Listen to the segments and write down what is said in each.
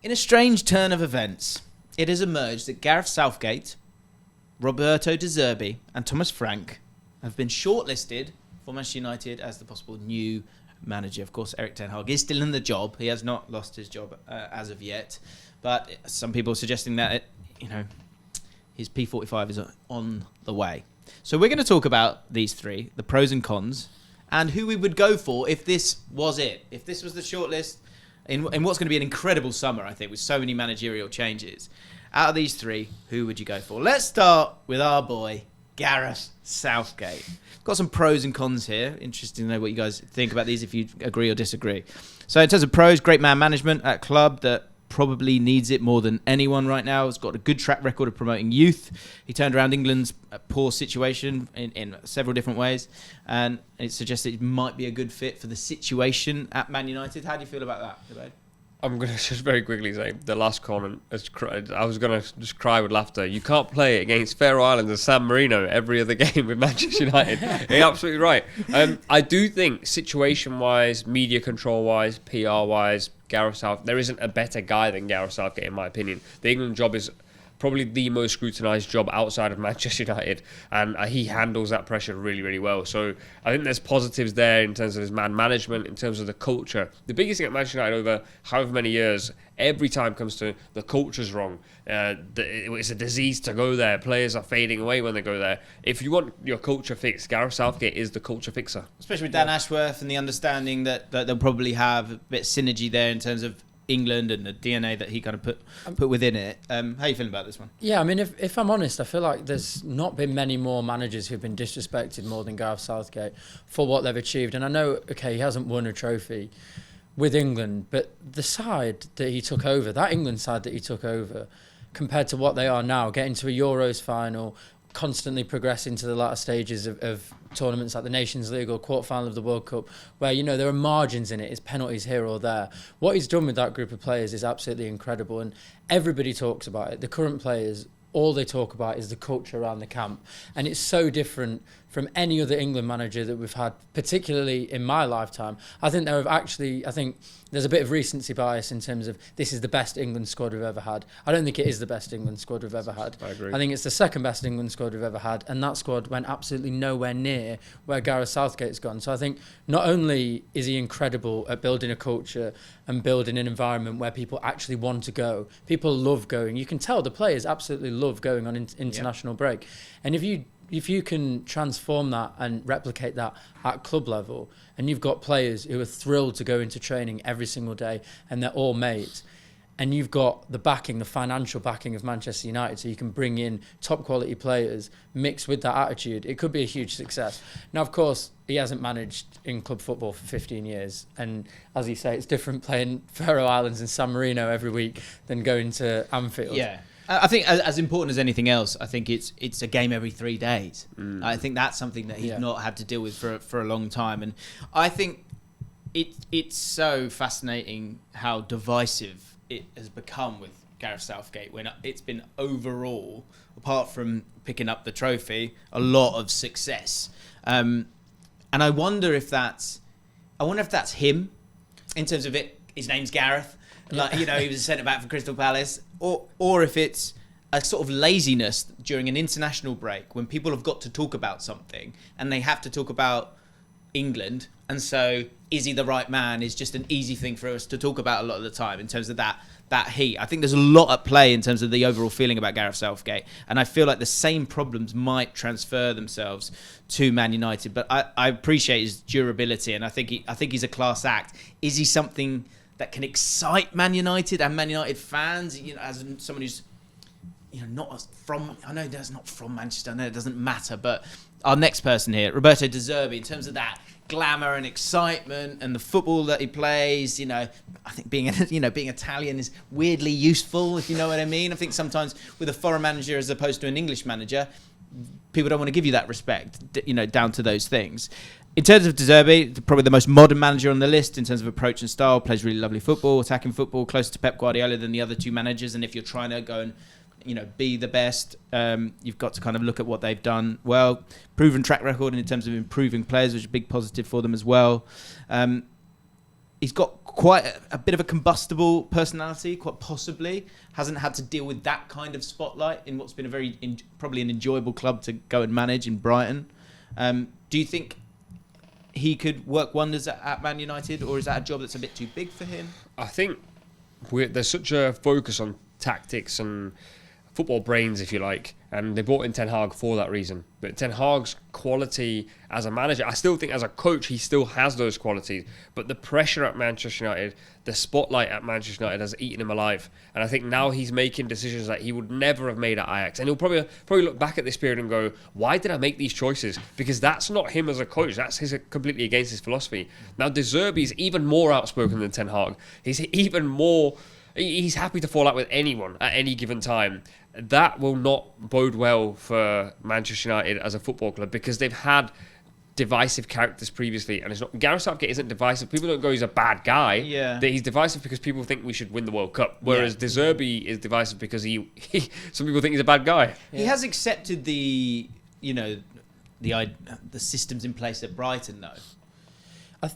In a strange turn of events, it has emerged that Gareth Southgate, Roberto De Zerbi and Thomas Frank have been shortlisted for Manchester United as the possible new manager. Of course, Erik Ten Hag is still in the job. He has not lost his job as of yet. But some people are suggesting that, his P45 is on the way. So we're going to talk about these three, the pros and cons, and who we would go for if this was it. If this was the shortlist in what's going to be an incredible summer, I think, with so many managerial changes. Out of these three, who would you go for? Let's start with our boy, Gareth Southgate. Got some pros and cons here. Interesting to know what you guys think about these, if you agree or disagree. So in terms of pros, great man management at a club that probably needs it more than anyone right now. Has got a good track record of promoting youth. He turned around England's poor situation in several different ways, and it suggests that he might be a good fit for the situation at Man United. How do you feel about that, Nubaid? I'm going to just very quickly say the last comment. I was going to just cry with laughter. You can't play against Faroe Islands and San Marino every other game with Manchester United. You're absolutely right. I do think situation-wise, media control-wise, PR-wise, Gareth Southgate, there isn't a better guy than Gareth Southgate, in my opinion. The England job is probably the most scrutinised job outside of Manchester United, and he handles that pressure really, really well. So I think there's positives there in terms of his man management, in terms of the culture. The biggest thing at Manchester United over however many years, every time comes to the culture's wrong. It's a disease to go there. Players are fading away when they go there. If you want your culture fixed, Gareth Southgate is the culture fixer. Especially with Dan Ashworth and the understanding that they'll probably have a bit of synergy there in terms of England and the DNA that he kind of put within it. How are you feeling about this one? Yeah, I mean, if I'm honest, I feel like there's not been many more managers who've been disrespected more than Gareth Southgate for what they've achieved. And I know, okay, he hasn't won a trophy with England, but the side that he took over, that England side that he took over, compared to what they are now, getting to a Euros final, constantly progressing to the latter stages of tournaments like the Nations League or quarterfinal of the World Cup, where there are margins in it, it's penalties here or there. What he's done with that group of players is absolutely incredible, and everybody talks about it. The current players, all they talk about is the culture around the camp, and it's so different from any other England manager that we've had, particularly in my lifetime. I think there's a bit of recency bias in terms of this is the best England squad we've ever had. I don't think it is the best England squad we've ever had. I agree. I think it's the second best England squad we've ever had, and that squad went absolutely nowhere near where Gareth Southgate's gone. So I think not only is he incredible at building a culture and building an environment where people actually want to go, people love going. You can tell the players absolutely love going on international break. And if you can transform that and replicate that at club level, and you've got players who are thrilled to go into training every single day and they're all mates, and you've got the financial backing of Manchester United, so you can bring in top quality players mixed with that attitude, it could be a huge success. Now, of course, he hasn't managed in club football for 15 years. And as you say, it's different playing Faroe Islands and San Marino every week than going to Anfield. Yeah. I think as important as anything else, I think it's a game every 3 days. I think that's something that he's not had to deal with for a long time. And I think it's so fascinating how divisive it has become with Gareth Southgate, when it's been overall, apart from picking up the trophy, a lot of success. And I wonder if that's him in terms of it. His name's Gareth. Like, he was a centre-back for Crystal Palace, or if it's a sort of laziness during an international break when people have got to talk about something and they have to talk about England, and so is he the right man is just an easy thing for us to talk about a lot of the time in terms of that heat. I think there's a lot at play in terms of the overall feeling about Gareth Southgate, and I feel like the same problems might transfer themselves to Man United, but I appreciate his durability, and I think he's a class act. Is he something that can excite Man United and Man United fans, as someone who's, not from, I know that's not from Manchester, I know it doesn't matter, but our next person here, Roberto De Zerbi, in terms of that glamour and excitement and the football that he plays, I think being Italian is weirdly useful, if you know what I mean. I think sometimes with a foreign manager as opposed to an English manager, people don't want to give you that respect, down to those things. In terms of De Zerbi, probably the most modern manager on the list in terms of approach and style, plays really lovely football, attacking football, closer to Pep Guardiola than the other two managers. And if you're trying to go and, be the best, you've got to kind of look at what they've done well. Proven track record in terms of improving players, which is a big positive for them as well. He's got quite a bit of a combustible personality, quite possibly. Hasn't had to deal with that kind of spotlight in what's been a very, probably an enjoyable club to go and manage in Brighton. Do you think he could work wonders at Man United, or is that a job that's a bit too big for him? I think there's such a focus on tactics and football brains, if you like, and they brought in Ten Hag for that reason. But Ten Hag's quality as a manager, I still think as a coach he still has those qualities, but the pressure at Manchester United, the spotlight at Manchester United has eaten him alive, and I think now he's making decisions that he would never have made at Ajax, and he'll probably look back at this period and go, why did I make these choices? Because that's not him as a coach, that's completely against his philosophy. Now De Zerbi is even more outspoken than Ten Hag. He's happy to fall out with anyone at any given time. That will not bode well for Manchester United as a football club, because they've had divisive characters previously, and it's not. Gareth Southgate isn't divisive. People don't go, he's a bad guy. Yeah. He's divisive because people think we should win the World Cup. Whereas De Zerbi is divisive because he some people think he's a bad guy. He has accepted the systems in place at Brighton, though.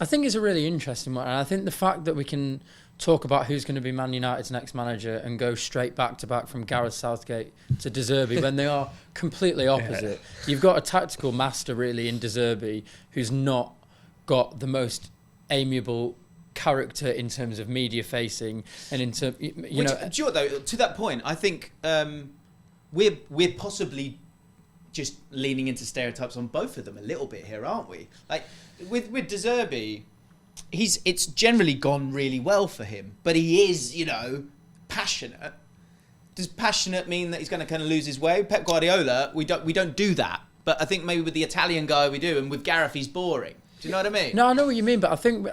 I think it's a really interesting one, and I think the fact that we can talk about who's going to be Man United's next manager and go straight back to back from Gareth Southgate to De Zerbi when they are completely opposite. Yeah. You've got a tactical master really in De Zerbi who's not got the most amiable character in terms of media facing and in terms, you know. Do you know what, though, to that point, I think we're possibly just leaning into stereotypes on both of them a little bit here, aren't we? Like with De Zerbi, it's generally gone really well for him, but he is, passionate. Does passionate mean that he's going to kind of lose his way? Pep Guardiola, we don't do that. But I think maybe with the Italian guy we do, and with Gareth he's boring. Do you know what I mean? No, I know what you mean, but I think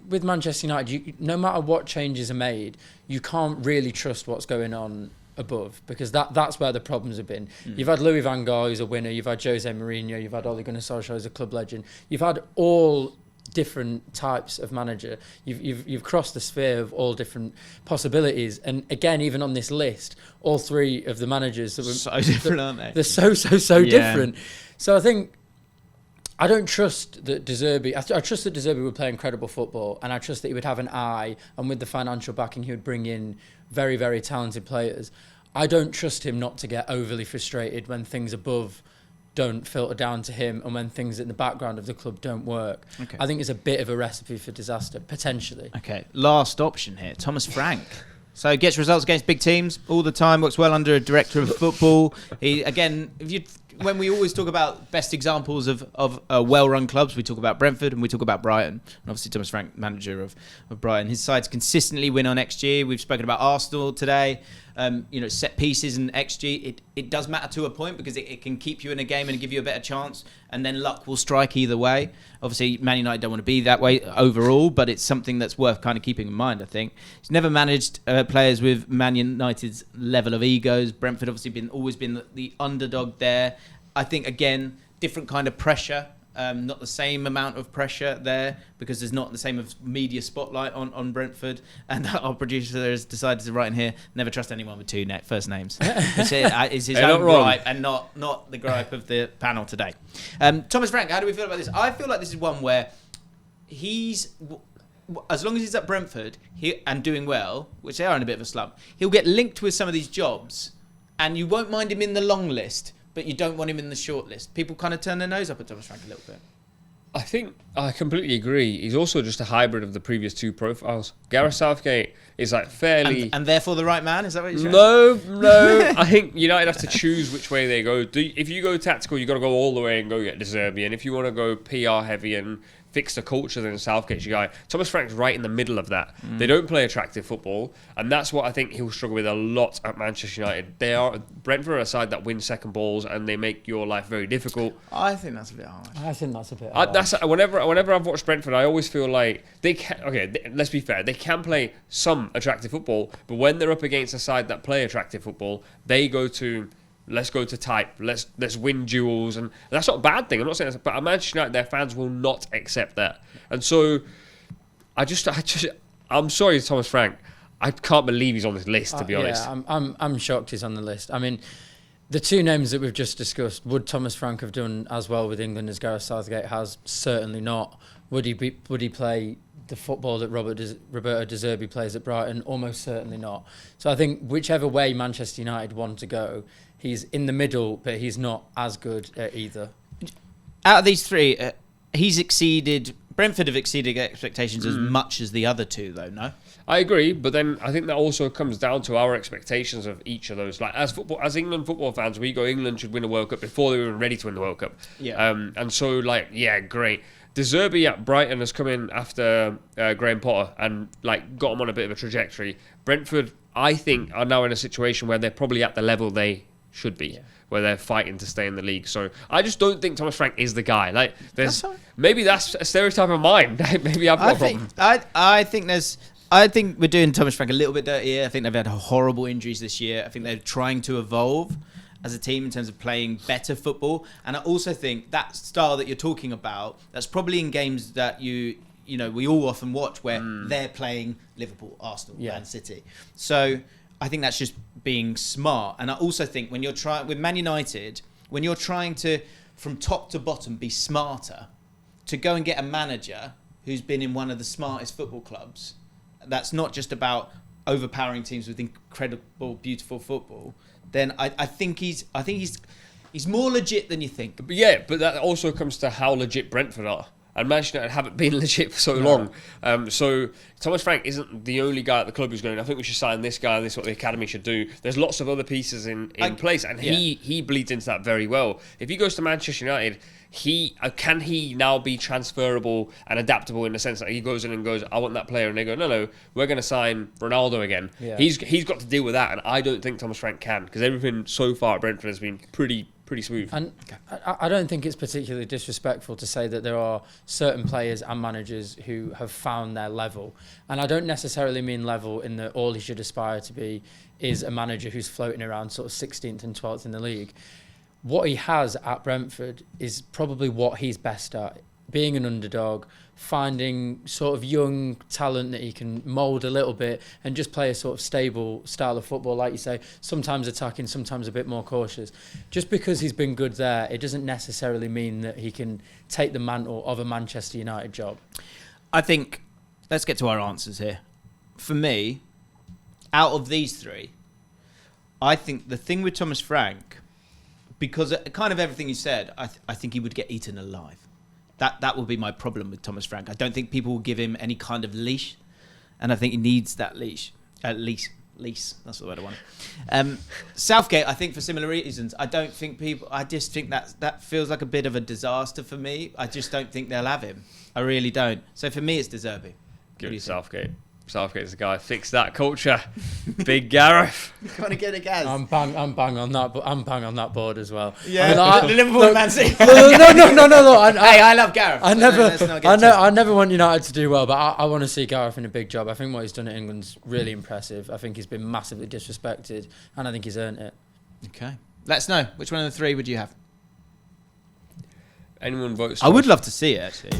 with Manchester United, no matter what changes are made, you can't really trust what's going on above, because that's where the problems have been. You've had Louis van Gaal, who's a winner. You've had Jose Mourinho. You've had Ole Gunnar Solskjaer, who's a club legend. You've had all different types of manager. You've crossed the sphere of all different possibilities, and again, even on this list, all three of the managers that were so different, aren't they? They're so different. So I think I don't trust that De Zerbi. I trust that De Zerbi would play incredible football, and I trust that he would have an eye, and with the financial backing, he would bring in very, very talented players. I don't trust him not to get overly frustrated when things above don't filter down to him, and when things in the background of the club don't work. Okay. I think it's a bit of a recipe for disaster, potentially. Okay, last option here, Thomas Frank. So gets results against big teams all the time, works well under a director of football. He, again, when we always talk about best examples of well-run clubs, we talk about Brentford and we talk about Brighton. And obviously Thomas Frank, manager of Brighton. His sides consistently win on XG. We've spoken about Arsenal today. Set pieces and XG. It does matter to a point, because it can keep you in a game and give you a better chance, and then luck will strike either way. Obviously, Man United don't want to be that way overall, but it's something that's worth kind of keeping in mind, I think. He's never managed players with Man United's level of egos. Brentford obviously always been the underdog there. I think, again, different kind of pressure. Not the same amount of pressure there, because there's not the same of media spotlight on Brentford. And our producer has decided to write in here, never trust anyone with two first names. It's his own gripe and not the gripe of the panel today. Thomas Frank, how do we feel about this? I feel like this is one where he's, as long as he's at Brentford and doing well, which they are in a bit of a slump, he'll get linked with some of these jobs, and you won't mind him in the long list, but you don't want him in the short list. People kind of turn their nose up at Thomas Frank a little bit. I think I completely agree. He's also just a hybrid of the previous two profiles. Gareth Southgate is like fairly... And therefore the right man? Is that what you're saying? No. I think United have to choose which way they go. If you go tactical, you've got to go all the way and go get De Zerbi. And if you want to go PR heavy and fix the culture, then Southgate's your guy. Thomas Frank's right in the middle of that. They don't play attractive football, and that's what I think he'll struggle with a lot at Manchester United. Brentford are a side that win second balls, and they make your life very difficult. I think that's a bit harsh. Whenever I've watched Brentford, I always feel like they can. Okay, let's be fair. They can play some attractive football, but when they're up against a side that play attractive football, they go to... Let's go to type. Let's win duels, and that's not a bad thing. I'm not saying that, but at Manchester United, their fans will not accept that. And so, I'm sorry, Thomas Frank. I can't believe he's on this list. To be honest, I'm shocked he's on the list. I mean, the two names that we've just discussed, would Thomas Frank have done as well with England as Gareth Southgate has? Certainly not. Would he play the football that Roberto De Zerbi plays at Brighton? Almost certainly not. So I think whichever way Manchester United want to go, he's in the middle, but he's not as good at either. Out of these three, Brentford have exceeded expectations as much as the other two, though, no? I agree, but then I think that also comes down to our expectations of each of those. Like as England football fans, we go England should win a World Cup before they were even ready to win the World Cup. Yeah. And so great. De Zerbi at Brighton has come in after Graham Potter and got them on a bit of a trajectory. Brentford, I think, are now in a situation where they're probably at the level they should be. Yeah. Where they're fighting to stay in the league. So I just don't think Thomas Frank is the guy. Maybe that's a stereotype of mine. Maybe I've got a problem. I think we're doing Thomas Frank a little bit dirty here. I think they've had horrible injuries this year. I think they're trying to evolve as a team in terms of playing better football. And I also think that style that you're talking about, that's probably in games that we all often watch where they're playing Liverpool, Arsenal, Man City. So I think that's just being smart. And I also think when you're trying with Man United, when you're trying to, from top to bottom, be smarter, to go and get a manager who's been in one of the smartest football clubs, that's not just about overpowering teams with incredible, beautiful football, then I think he's more legit than you think. But that also comes to how legit Brentford are. And Manchester United haven't been legit for so long. So Thomas Frank isn't the only guy at the club who's going, I think we should sign this guy and this is what the academy should do. There's lots of other pieces in place. And he bleeds into that very well. If he goes to Manchester United, can he now be transferable and adaptable in the sense that he goes in and goes, I want that player, and they go, no, we're going to sign Ronaldo again. Yeah. He's got to deal with that, and I don't think Thomas Frank can, because everything so far at Brentford has been pretty smooth. And I don't think it's particularly disrespectful to say that there are certain players and managers who have found their level, and I don't necessarily mean level in that all he should aspire to be is a manager who's floating around sort of 16th and 12th in the league. What he has at Brentford is probably what he's best at, being an underdog, finding sort of young talent that he can mould a little bit and just play a sort of stable style of football, like you say, sometimes attacking, sometimes a bit more cautious. Just because he's been good there, it doesn't necessarily mean that he can take the mantle of a Manchester United job. I think, let's get to our answers here. For me, out of these three, I think the thing with Thomas Frank, because kind of everything you said, I think he would get eaten alive. That will be my problem with Thomas Frank. I don't think people will give him any kind of leash, and I think he needs that leash. Lease. That's the word I want. Southgate, I think for similar reasons. I just think that feels like a bit of a disaster for me. I just don't think they'll have him. I really don't. So for me, it's De Zerbi. Give it Southgate. Southgate's the guy. Fix that culture. Big Gareth. Gotta get a gas. I'm bang on that. I'm bang on that board as well. Yeah. I mean, Liverpool and Man City. No. I love Gareth. I never want United to do well, but I want to see Gareth in a big job. I think what he's done at England's really impressive. I think he's been massively disrespected, and I think he's earned it. Okay. Let us know. Which one of the three would you have? Anyone votes? I would love to see it, actually.